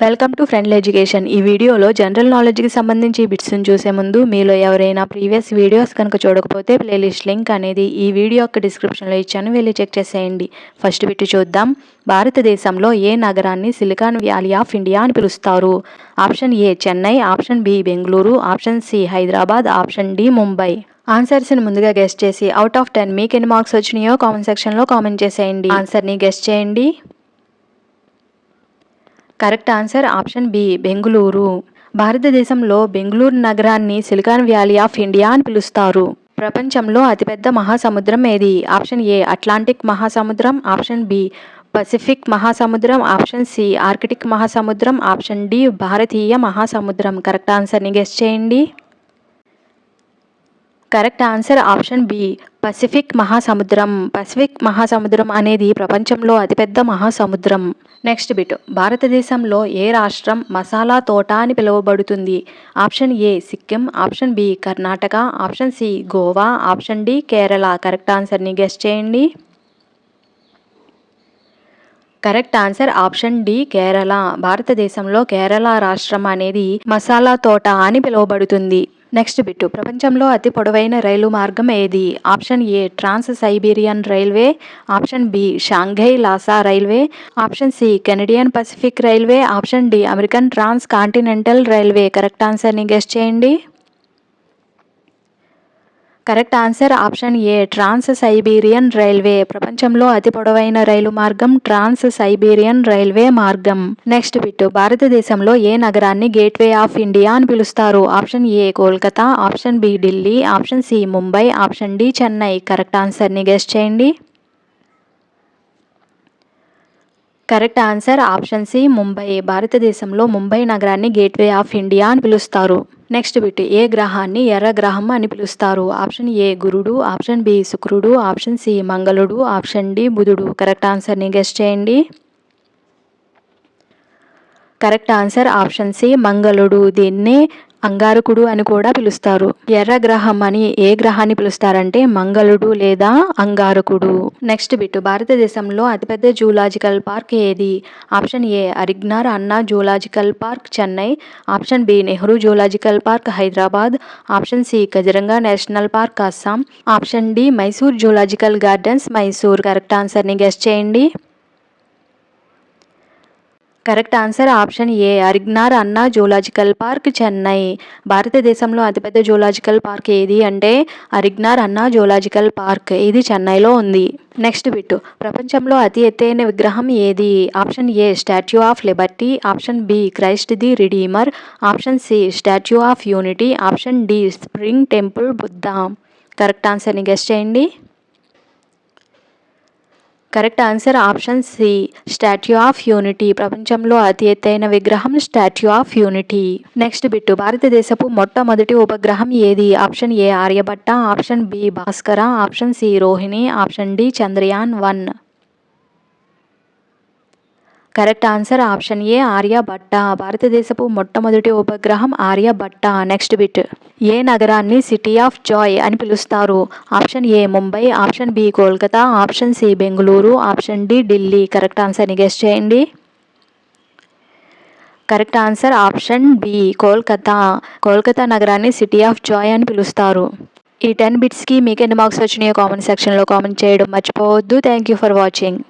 Welcome to friendly education. ఈ వీడియోలో general నాలెడ్జ్కి సంబంధించి బిట్స్ని చూసే ముందు మీలో ఎవరైనా ప్రీవియస్ వీడియోస్ కనుక చూడకపోతే ప్లేలిస్ట్ లింక్ అనేది ఈ వీడియో యొక్క డిస్క్రిప్షన్లో ఇచ్చాను, వెళ్ళి చెక్ చేసేయండి. ఫస్ట్ బిట్ చూద్దాం. భారతదేశంలో ఏ నగరాన్ని సిలికాన్ వ్యాలీ ఆఫ్ ఇండియా అని పిలుస్తారు? Option A Chennai, option B Bengaluru, option C Hyderabad, option D Mumbai. ఆన్సర్స్ని ముందుగా గెస్ట్ చేసి అవుట్ ఆఫ్ 10 మీకు ఎన్ని మార్క్స్ వచ్చినాయో కామెంట్ సెక్షన్లో కామెంట్ చేసేయండి. ఆన్సర్ని గెస్ట్ చేయండి. Correct answer option B Bengaluru. భారతదేశంలో బెంగళూరు నగరాన్ని సిలికాన్ వ్యాలీ ఆఫ్ ఇండియా అని పిలుస్తారు. ప్రపంచంలో అతిపెద్ద మహాసముద్రం ఏది? ఆప్షన్ ఏ అట్లాంటిక్ మహాసముద్రం, ఆప్షన్ బి పసిఫిక్ మహాసముద్రం, ఆప్షన్ సి ఆర్కిటిక్ మహాసముద్రం, ఆప్షన్ డి భారతీయ మహాసముద్రం. కరెక్ట్ ఆన్సర్ని గెస్ చేయండి. Correct answer option B Pacific మహాసముద్రం. పసిఫిక్ మహాసముద్రం అనేది ప్రపంచంలో అతిపెద్ద మహాసముద్రం. Next bit. భారతదేశంలో ఏ రాష్ట్రం మసాలా తోట అని పిలువబడుతుంది? Option A Sikkim, option B Karnataka, option C Goa, option D Kerala. Correct ఆన్సర్ని గెస్ చేయండి. Correct answer option D Kerala. భారతదేశంలో కేరళ రాష్ట్రం అనేది మసాలా తోట అని పిలువబడుతుంది. Next bit. ప్రపంచంలో అతి పొడవైన రైలు మార్గం ఏది? Option A trans Siberian railway, option B Shanghai Lhasa railway, option C Canadian Pacific railway, option D American transcontinental railway. Correct ఆన్సర్ని గెస్ చేయండి. Correct answer option A trans Siberian railway. ప్రపంచంలో అతి పొడవైన రైలు మార్గం ట్రాన్స్ సైబీరియన్ రైల్వే మార్గం. Next bit. భారతదేశంలో ఏ నగరాన్ని గేట్వే ఆఫ్ ఇండియా అని పిలుస్తారు? Option A Kolkata, option B Delhi, option C Mumbai, option D Chennai. Correct ఆన్సర్ని గెస్ చేయండి. Correct answer option C Mumbai. భారతదేశంలో ముంబై నగరాన్ని గేట్వే ఆఫ్ ఇండియా అని పిలుస్తారు. Next bit. ఏ గ్రహాన్ని ఎర్ర గ్రహం అని పిలుస్తారు? ఆప్షన్ ఏ గురుడు, ఆప్షన్ బి శుక్రుడు, ఆప్షన్ సి మంగళుడు, ఆప్షన్ డి బుధుడు. కరెక్ట్ ఆన్సర్ని గెస్ చేయండి. కరెక్ట్ ఆన్సర్ ఆప్షన్ సి మంగళుడు. దీన్నే అంగారకుడు అని కూడా పిలుస్తారు. ఎర్ర గ్రహం అని ఏ గ్రహాన్ని పిలుస్తారంటే మంగళుడు లేదా అంగారకుడు. Next bit. భారతదేశంలో అతిపెద్ద జూలాజికల్ పార్క్ ఏది? Option A Arignar Anna zoological park Chennai, option B Nehru zoological park Hyderabad, option C Kaziranga national park Assam, option D Mysore zoological gardens Mysore. Correct ఆన్సర్ని గెస్ చేయండి. Correct answer option A Arignar Anna zoological park Chennai. భారతదేశంలో అతిపెద్ద జూలాజికల్ పార్క్ ఏది అంటే అరిగ్నార్ అన్నా జూలాజికల్ పార్క్. ఇది చెన్నైలో ఉంది. Next bit. ప్రపంచంలో అతి ఎత్తైన విగ్రహం ఏది? Option A Statue of Liberty, option B Christ the Redeemer, option C Statue of Unity, option D Spring Temple Buddha. Correct ఆన్సర్ని గెస్ చేయండి. Correct answer option C Statue of Unity. ప్రపంచంలో అతి ఎత్తైన విగ్రహం Statue of Unity. Next bit. భారతదేశపు మొట్టమొదటి ఉపగ్రహం ఏది? Option A Aryabhata, option B Bhaskara, option C Rohini, option D Chandrayaan 1. Correct answer option A Aryabhata. భారతదేశపు మొట్టమొదటి ఉపగ్రహం ఆర్యభట్ట. Next bit. ఏ నగరాన్ని సిటీ ఆఫ్ జాయ్ అని పిలుస్తారు? Option A Mumbai, option B Kolkata, option C Bengaluru, option D Delhi. Correct ఆన్సర్ని గెస్ చేయండి. Correct answer option B Kolkata. Kolkata నగరాన్ని City of Joy అని పిలుస్తారు. ఈ 10 బిట్స్కి మీకు ఎన్ని మార్క్స్ వచ్చినాయో కామెంట్ సెక్షన్లో కామెంట్ చేయడం మర్చిపోవద్దు. Thank you for watching.